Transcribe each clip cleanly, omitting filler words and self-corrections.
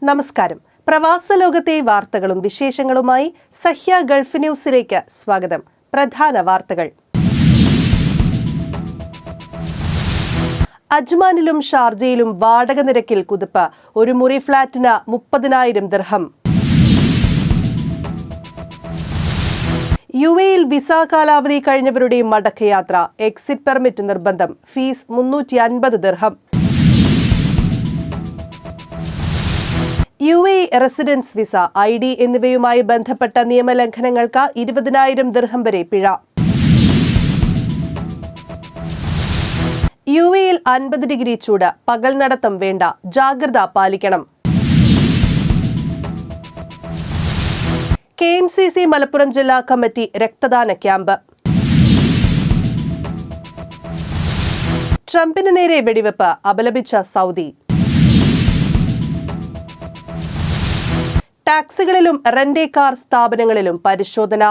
നമസ്കാരം. പ്രവാസ ലോകത്തെ വാർത്തകളും വിശേഷങ്ങളുമായി സഹ്യ ഗൾഫ് ന്യൂസിലേക്ക് സ്വാഗതം. പ്രധാന വാർത്തകൾ. അജ്മാനിലും ഷാർജയിലും വാടക നിരക്കിൽ കുതിപ്പ്. ഒരു മുറി ഫ്ളാറ്റിന് 30,000 ദിർഹം. യുഎഇയിൽ വിസ കാലാവധി കഴിഞ്ഞവരുടെ മടക്കയാത്ര. എക്സിറ്റ് പെർമിറ്റ് നിർബന്ധം. ഫീസ് 350 ദിർഹം. യുഎഇ റെസിഡൻസ് വിസ, ID എന്നിവയുമായി ബന്ധപ്പെട്ട നിയമലംഘനങ്ങൾക്ക് 20,000 ദിർഹം വരെ പിഴ. യുഎഇയിൽ 50 ഡിഗ്രി ചൂട്. പകൽ നടത്തം വേണ്ട. ജാഗ്രത പാലിക്കണം. KMCC മലപ്പുറം ജില്ലാ കമ്മിറ്റി രക്തദാന ക്യാമ്പ്. ട്രംപിന് നേരെ വെടിവെപ്പ്. അപലപിച്ച സൗദി. ടാക്സികളിലും റെന്റ് കാർ സ്ഥാപനങ്ങളിലും പരിശോധന.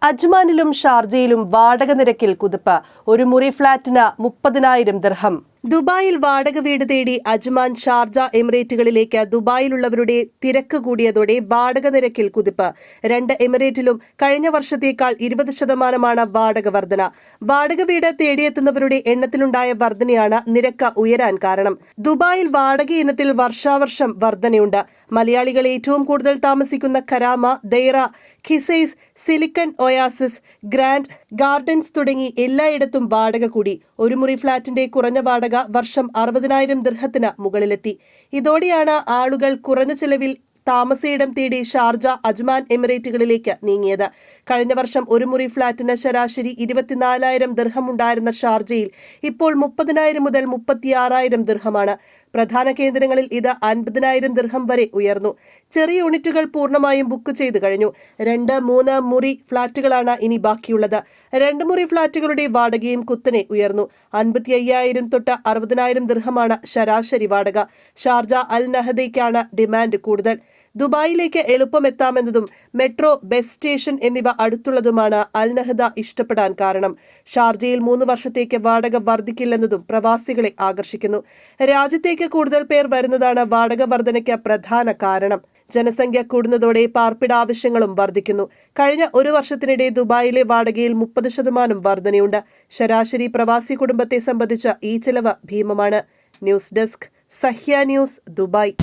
അജ്മാനിലും ഷാർജയിലും വാടക നിരക്കിൽ കുതിപ്പ്. ഒരു മുറി ഫ്ളാറ്റിന് 30,000 ദിർഹം. ദുബായിൽ വാടക വീട് തേടി അജ്മാൻ, ഷാർജ എമിറേറ്റുകളിലേക്ക് ദുബായിലുള്ളവരുടെ തിരക്ക് കൂടിയതോടെ വാടക നിരക്കിൽ കുതിപ്പ്. 2 എമിറേറ്റിലും കഴിഞ്ഞ വർഷത്തേക്കാൾ 20% വാടക വർധന. വാടക വീട് തേടിയെത്തുന്നവരുടെ എണ്ണത്തിലുണ്ടായ വർധനയാണ് നിരക്ക് ഉയരാൻ കാരണം. ദുബായിൽ വാടക ഇനത്തിൽ വർഷാവർഷം വർധനയുണ്ട്. മലയാളികൾ ഏറ്റവും കൂടുതൽ താമസിക്കുന്ന Karama, Deira, Qusais, Silicon Oasis, Grand Gardens തുടങ്ങി എല്ലായിടത്തും വാടക കൂടി. ഒരു മുറി ഫ്ളാറ്റിന്റെ കുറഞ്ഞ വാടക വർഷം 60,000 ദിർഹത്തിന് മുകളിലെത്തി. ഇതോടെയാണ് ആളുകൾ കുറഞ്ഞ ചെലവിൽ താമസയിടം തേടി ഷാർജ, അജ്മാൻ എമിറേറ്റുകളിലേക്ക് നീങ്ങിയത്. കഴിഞ്ഞ വർഷം ഒരു മുറി ഫ്ളാറ്റിന് ശരാശരി 24,000 ദിർഹം ഉണ്ടായിരുന്ന ഷാർജയിൽ ഇപ്പോൾ 30,000 മുതൽ 36,000 ദിർഹമാണ്. പ്രധാന കേന്ദ്രങ്ങളിൽ ഇത് 50,000 ദിർഹം വരെ ഉയർന്നു. ചെറിയ യൂണിറ്റുകൾ പൂർണ്ണമായും ബുക്ക് ചെയ്തു കഴിഞ്ഞു. 2-3 മുറി ഫ്ളാറ്റുകളാണ് ഇനി ബാക്കിയുള്ളത്. 2 മുറി ഫ്ളാറ്റുകളുടെ വാടകയും കുത്തനെ ഉയർന്നു. 55,000 തൊട്ട് 60,000 ദിർഹമാണ് ശരാശരി വാടക. ഷാർജ, അൽ നഹദയ്ക്കാണ് ഡിമാൻഡ് കൂടുതൽ. ദുബായിലേക്ക് എളുപ്പമെത്താമെന്നതും മെട്രോ, ബസ് സ്റ്റേഷൻ എന്നിവ അടുത്തുള്ളതുമാണ് അൽ നഹദ ഇഷ്ടപ്പെടാൻ കാരണം. ഷാർജയിൽ 3 വർഷത്തേക്ക് വാടക വർദ്ധിക്കില്ലെന്നതും പ്രവാസികളെ ആകർഷിക്കുന്നു. രാജ്യത്തേക്ക് കൂടുതൽ പേർ വരുന്നതാണ് വാടക വർധനയ്ക്ക് പ്രധാന കാരണം. ജനസംഖ്യ കൂടുന്നതോടെ പാർപ്പിട ആവശ്യങ്ങളും വർദ്ധിക്കുന്നു. കഴിഞ്ഞ 1 വർഷത്തിനിടെ ദുബായിലെ വാടകയിൽ 30% വർധനയുണ്ട്. ശരാശരി പ്രവാസി കുടുംബത്തെ സംബന്ധിച്ച് ഈ ചെലവ് ഭീമമാണ്. News desk, Sahya news, Dubai.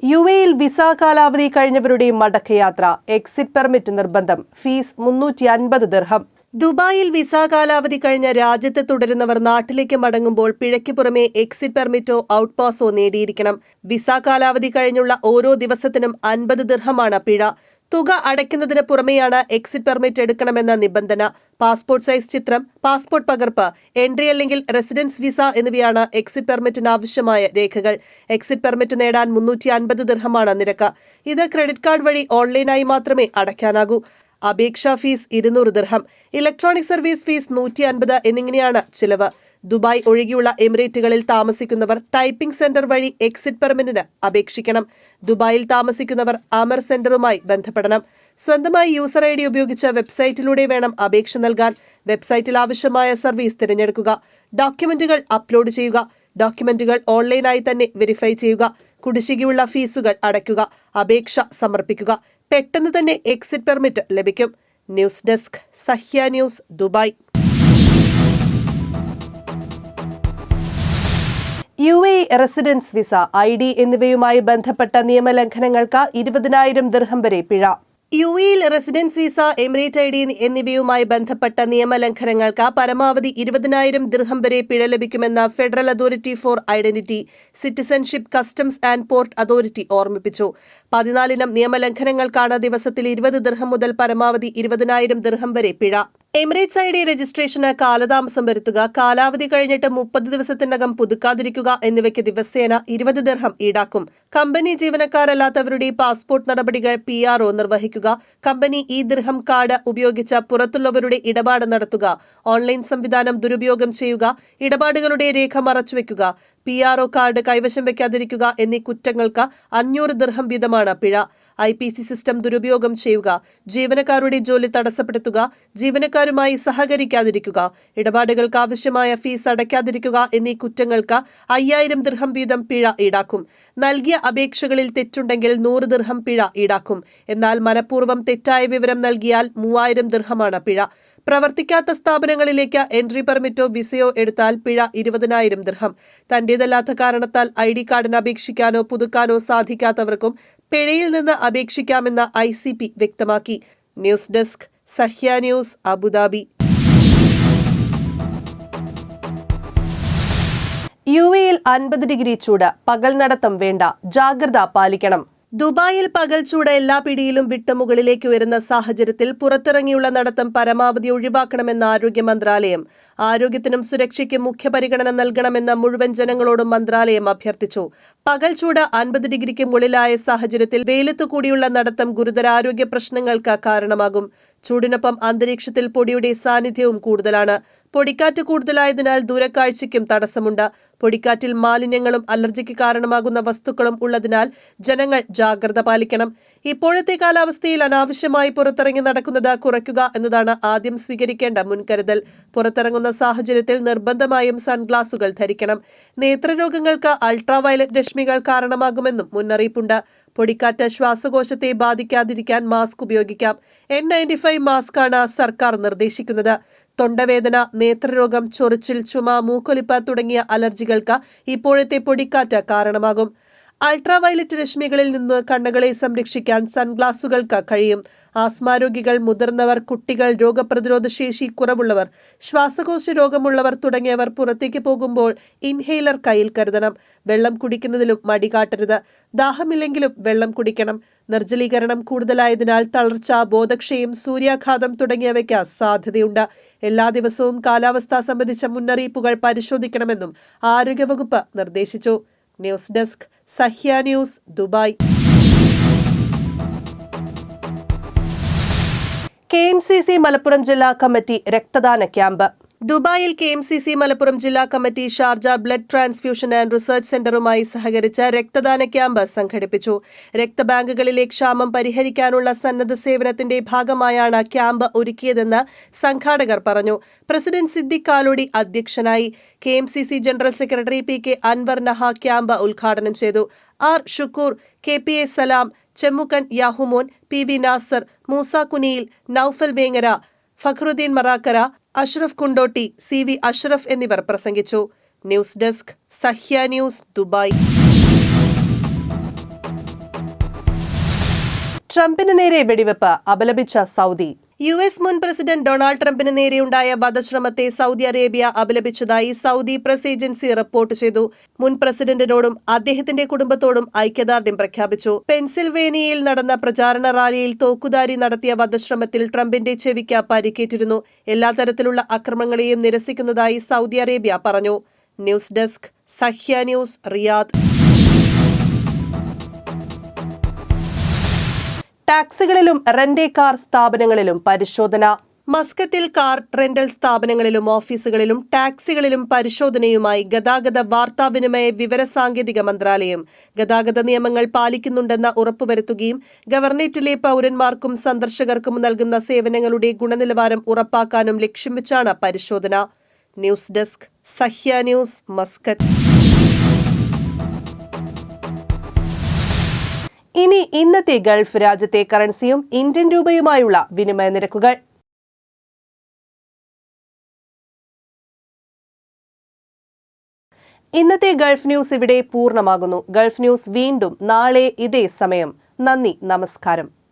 യുഎഇയിൽ വിസ കാലാവധി കഴിഞ്ഞവരുടെ മടക്കയാത്ര. എക്സിറ്റ് പെർമിറ്റ് നിർബന്ധം. Fees 350 dirham. ദുബായിൽ വിസ കാലാവധി കഴിഞ്ഞ രാജ്യത്ത് തുടരുന്നവർ നാട്ടിലേക്ക് മടങ്ങുമ്പോൾ പിഴയ്ക്ക് പുറമെ എക്സിറ്റ് പെർമിറ്റോ ഔട്ട് പാസോ നേടിയിരിക്കണം. വിസ കാലാവധി കഴിഞ്ഞുള്ള ഓരോ ദിവസത്തിനും 50 ദിർഹമാണ് പിഴ. തുക അടയ്ക്കുന്നതിന് പുറമെയാണ് എക്സിറ്റ് പെർമിറ്റ് എടുക്കണമെന്ന നിബന്ധന. പാസ്പോർട്ട് സൈസ് ചിത്രം, പാസ്പോർട്ട് പകർപ്പ്, എൻട്രി അല്ലെങ്കിൽ റെസിഡൻസ് വിസ എന്നിവയാണ് എക്സിറ്റ് പെർമിറ്റിന് ആവശ്യമായ രേഖകൾ. എക്സിറ്റ് പെർമിറ്റ് നേടാൻ 350 ദിർഹമാണ് നിരക്ക്. ഇത് ക്രെഡിറ്റ് കാർഡ് വഴി ഓൺലൈനായി മാത്രമേ അടയ്ക്കാനാകൂ. അപേക്ഷാ ഫീസ് 200 ദിർഹം. ഇലക്ട്രോണിക് സർവീസ് ഫീസ് 150 എന്നിങ്ങനെയാണ് ചിലവ്. ദുബായ് ഒഴികെയുള്ള എമിറേറ്റുകളിൽ താമസിക്കുന്നവർ ടൈപ്പിംഗ് സെന്റർ വഴി എക്സിറ്റ് പെർമിറ്റിന് അപേക്ഷിക്കണം. ദുബായിൽ താമസിക്കുന്നവർ അമർ സെന്ററുമായി ബന്ധപ്പെടണം. സ്വന്തമായി യൂസർ ID ഉപയോഗിച്ച് വെബ്സൈറ്റിലൂടെ വേണം അപേക്ഷ നൽകാൻ. വെബ്സൈറ്റിൽ ആവശ്യമായ സർവീസ് തിരഞ്ഞെടുക്കുക. ഡോക്യുമെന്റുകൾ അപ്ലോഡ് ചെയ്യുക. ഡോക്യുമെന്റുകൾ ഓൺലൈനായി തന്നെ വെരിഫൈ ചെയ്യുക. കുടിശ്ശികയുള്ള ഫീസുകൾ അടയ്ക്കുക. അപേക്ഷ സമർപ്പിക്കുക. പെട്ടെന്ന് തന്നെ എക്സിറ്റ് പെർമിറ്റ് ലഭിക്കും. News desk, Sahya news, Dubai. UAE residence visa, ID എന്നിവയുമായി ബന്ധപ്പെട്ട നിയമലംഘനങ്ങൾക്ക് 20,000 ദിർഹം വരെ പിഴ. യുഎഇയിൽ റെസിഡൻസ് വിസ, എമിറേറ്റ് ID എന്നിവയുമായി ബന്ധപ്പെട്ട നിയമലംഘനങ്ങൾക്ക് പരമാവധി 20,000 ദിർഹം വരെ പിഴ ലഭിക്കുമെന്ന് federal authority four identity, citizenship, customs and port authority ഓർമ്മിപ്പിച്ചു. 14 നിയമലംഘനങ്ങൾക്കാണ് ദിവസത്തിൽ 20 ദിർഹം മുതൽ പരമാവധി 20,000 ദിർഹം വരെ പിഴ. എമിറേറ്റ്സ് ID രജിസ്ട്രേഷന് കാലതാമസം വരുത്തുക, കാലാവധി കഴിഞ്ഞിട്ട് 30 ദിവസത്തിനകം പുതുക്കാതിരിക്കുക എന്നിവയ്ക്ക് ദിവസേന 20 ദിർഹം ഈടാക്കും. കമ്പനി ജീവനക്കാരല്ലാത്തവരുടെ പാസ്പോർട്ട് നടപടികൾ PRO നിർവഹിക്കുക. കമ്പനി ഈ ദിർഹം കാർഡ് ഉപയോഗിച്ച് പുറത്തുള്ളവരുടെ ഇടപാട് നടത്തുക. ഓൺലൈൻ സംവിധാനം ദുരുപയോഗം ചെയ്യുക. ഇടപാടുകളുടെ രേഖ മറച്ചുവെക്കുക. PRO കാർഡ് കൈവശം വയ്ക്കാതിരിക്കുക എന്നീ കുറ്റങ്ങൾക്ക് 500 ദിർഹം വീതമാണ് പിഴ. IPC സിസ്റ്റം ദുരുപയോഗം ചെയ്യുക, ജീവനക്കാരുടെ ജോലി തടസ്സപ്പെടുത്തുക, ജീവനക്കാരുമായി സഹകരിക്കാതിരിക്കുക, ഇടപാടുകൾക്ക് ആവശ്യമായ ഫീസ് അടയ്ക്കാതിരിക്കുക എന്നീ കുറ്റങ്ങൾക്ക് 5000 ദിർഹം വീതം പിഴ ഈടാക്കും. നൽകിയ അപേക്ഷകളിൽ തെറ്റുണ്ടെങ്കിൽ 100 ദിർഹം പിഴ ഈടാക്കും. എന്നാൽ മനഃപൂർവ്വം തെറ്റായ വിവരം നൽകിയാൽ 3000 ദിർഹമാണ് പിഴ. പ്രവർത്തിക്കാത്ത സ്ഥാപനങ്ങളിലേക്ക് എൻട്രി പെർമിറ്റോ വിസയോ എടുത്താൽ പിഴ 20,000 ദിർഹം. തന്റേതല്ലാത്ത കാരണത്താൽ ID കാർഡിന് അപേക്ഷിക്കാനോ പുതുക്കാനോ സാധിക്കാത്തവർക്കും പിഴയിൽ നിന്ന് അപേക്ഷിക്കാമെന്ന് ICP വ്യക്തമാക്കി. News desk, Sahya news, Abu Dhabi. UAE-യിൽ 50 ഡിഗ്രി ചൂട്, പകൽ നടത്തം വേണ്ട, ജാഗ്രത പാലിക്കണം. ദുബായിൽ പകൽ ചൂട് എല്ലാ പിടിയിലും വിട്ട് മുകളിലേക്ക് ഉയരുന്ന സാഹചര്യത്തിൽ പുറത്തിറങ്ങിയുള്ള നടത്തം പരമാവധി ഒഴിവാക്കണമെന്ന് ആരോഗ്യ മന്ത്രാലയം. ആരോഗ്യത്തിനും സുരക്ഷയ്ക്കും മുഖ്യ പരിഗണന നൽകണമെന്ന് മുഴുവൻ ജനങ്ങളോടും മന്ത്രാലയം അഭ്യർത്ഥിച്ചു. പകൽ ചൂട് 50 ഡിഗ്രിക്ക് മുകളിലായ സാഹചര്യത്തിൽ വെയിലത്തു കൂടിയുള്ള നടത്തം ഗുരുതര ആരോഗ്യ പ്രശ്നങ്ങൾക്ക് കാരണമാകും. ചൂടിനൊപ്പം അന്തരീക്ഷത്തിൽ പൊടിയുടെ സാന്നിധ്യവും കൂടുതലാണ്. പൊടിക്കാറ്റ് കൂടുതലായതിനാൽ ദൂരക്കാഴ്ചയ്ക്കും തടസ്സമുണ്ട്. പൊടിക്കാറ്റിൽ മാലിന്യങ്ങളും അലർജിക്ക് കാരണമാകുന്ന വസ്തുക്കളും ഉള്ളതിനാൽ ജനങ്ങൾ ജാഗ്രത പാലിക്കണം. ഇപ്പോഴത്തെ കാലാവസ്ഥയിൽ അനാവശ്യമായി പുറത്തിറങ്ങി നടക്കുന്നത് കുറയ്ക്കുക എന്നതാണ് ആദ്യം സ്വീകരിക്കേണ്ട മുൻകരുതൽ. പുറത്തിറങ്ങുന്ന സാഹചര്യത്തിൽ നിർബന്ധമായും സൺഗ്ലാസുകൾ ധരിക്കണം. നേത്രരോഗങ്ങൾക്ക് അൾട്രാവയലറ്റ് രശ്മികൾ കാരണമാകുമെന്നും മുന്നറിയിപ്പുണ്ട്. പൊടിക്കാറ്റ് ശ്വാസകോശത്തെ ബാധിക്കാതിരിക്കാൻ മാസ്ക് ഉപയോഗിക്കാം. N95 മാസ്കാണ് സർക്കാർ നിർദ്ദേശിക്കുന്നത്. തൊണ്ടവേദന, നേത്രരോഗം, ചൊറിച്ചിൽ, ചുമ, മൂക്കൊലിപ്പ് തുടങ്ങിയ അലർജികൾക്ക് ഇപ്പോഴത്തെ പൊടിക്കാറ്റ് കാരണമാകും. അൾട്രാവയലറ്റ് രശ്മികളിൽ നിന്ന് കണ്ണുകളെ സംരക്ഷിക്കാൻ സൺഗ്ലാസുകൾക്ക് കഴിയും. ആസ്മാരോഗികൾ, മുതിർന്നവർ, കുട്ടികൾ, രോഗപ്രതിരോധ ശേഷി കുറവുള്ളവർ, ശ്വാസകോശ രോഗമുള്ളവർ തുടങ്ങിയവർ പുറത്തേക്ക് പോകുമ്പോൾ ഇൻഹേലർ കയ്യിൽ കരുതണം. വെള്ളം കുടിക്കുന്നതിലും മടി കാട്ടരുത്. ദാഹമില്ലെങ്കിലും വെള്ളം കുടിക്കണം. നിർജ്ജലീകരണം കൂടുതലായതിനാൽ തളർച്ച, ബോധക്ഷയം, സൂര്യാഘാതം തുടങ്ങിയവയ്ക്ക് സാധ്യതയുണ്ട്. എല്ലാ ദിവസവും കാലാവസ്ഥ സംബന്ധിച്ച മുന്നറിയിപ്പുകൾ പരിശോധിക്കണമെന്നും ആരോഗ്യവകുപ്പ് നിർദ്ദേശിച്ചു. News desk, Sahya news, Dubai. KMCC Malappuram ജില്ലാ കമ്മിറ്റി രക്തദാന ക്യാമ്പ്. ദുബായിൽ KMCC മലപ്പുറം ജില്ലാ committee Sharjah blood transfusion and research സെന്ററുമായി സഹകരിച്ച് രക്തദാന ക്യാമ്പ് സംഘടിപ്പിച്ചു. രക്തബാങ്കുകളിലെ ക്ഷാമം പരിഹരിക്കാനുള്ള സന്നദ്ധ സേവനത്തിന്റെ ഭാഗമായാണ് ക്യാമ്പ് ഒരുക്കിയതെന്ന് സംഘാടകർ പറഞ്ഞു. പ്രസിഡന്റ് സിദ്ദിഖ് കാലോടി അധ്യക്ഷനായി. KMCC general secretary PK Anwar Naha camp ഉദ്ഘാടനം ചെയ്തു. R ഷുക്കൂർ, KPA സലാം, ചെമ്മുക്കൻ യാഹുമോൻ, PV നാസർ, മൂസ കുനിയിൽ, നൌഫൽ വേങ്ങര, ഫഖറുദ്ദീൻ മറാക്കര, അഷ്റഫ് കുണ്ടോട്ടി, CV അഷ്റഫ് എന്നിവർ പ്രസംഗിച്ചു. News desk, Sahya news, Dubai. ട്രംപിന് നേരെ വെടിവെപ്പ്, അപലപിച്ച സൗദി. US മുൻ പ്രസിഡന്റ് ഡൊണാൾഡ് ട്രംപിന് നേരെയുണ്ടായ വധശ്രമത്തെ സൗദി അറേബ്യ അപലപിച്ചതായി സൗദി പ്രസ് ഏജൻസി റിപ്പോർട്ട് ചെയ്തു. മുൻ പ്രസിഡന്റിനോടും അദ്ദേഹത്തിന്റെ കുടുംബത്തോടും ഐക്യദാർഢ്യം പ്രഖ്യാപിച്ചു. പെൻസിൽവേനിയയിൽ നടന്ന പ്രചാരണ റാലിയിൽ തോക്കുധാരി നടത്തിയ വധശ്രമത്തിൽ ട്രംപിന്റെ ചെവിക്ക് പരിക്കേറ്റിരുന്നു. എല്ലാ തരത്തിലുള്ള അക്രമങ്ങളെയും നിരസിക്കുന്നതായി സൗദി അറേബ്യ പറഞ്ഞു. News desk, Sahya news, Riyadh. ടാക്സികളിലും റെന്റ് കാർ സ്ഥാപനങ്ങളിലും പരിശോധന. മസ്കത്തിൽ കാർ റെന്റൽ സ്ഥാപനങ്ങളിലും ഓഫീസുകളിലും ടാക്സികളിലും പരിശോധനയുമായി ഗതാഗത വാർത്താവിനിമയ വിവരസാങ്കേതിക മന്ത്രാലയം. ഗതാഗത നിയമങ്ങൾ പാലിക്കുന്നുണ്ടെന്ന് ഉറപ്പുവരുത്തുകയും ഗവർണറേറ്റിലെ പൗരന്മാർക്കും സന്ദർശകർക്കും നൽകുന്ന സേവനങ്ങളുടെ ഗുണനിലവാരം ഉറപ്പാക്കാനും ലക്ഷ്യം വെച്ചാണ് പരിശോധന. News desk, Sahya news, Muscat. ഇനി ഇന്നത്തെ ഗൾഫ് രാജ്യത്തെ കറൻസിയും ഇന്ത്യൻ രൂപയുമായുള്ള വിനിമയ നിരക്കുകൾ. ഇന്നത്തെ ഗൾഫ് ന്യൂസ് ഇവിടെ പൂർണ്ണമാകുന്നു. ഗൾഫ് ന്യൂസ് വീണ്ടും നാളെ ഇതേ സമയം. നന്ദി, നമസ്കാരം.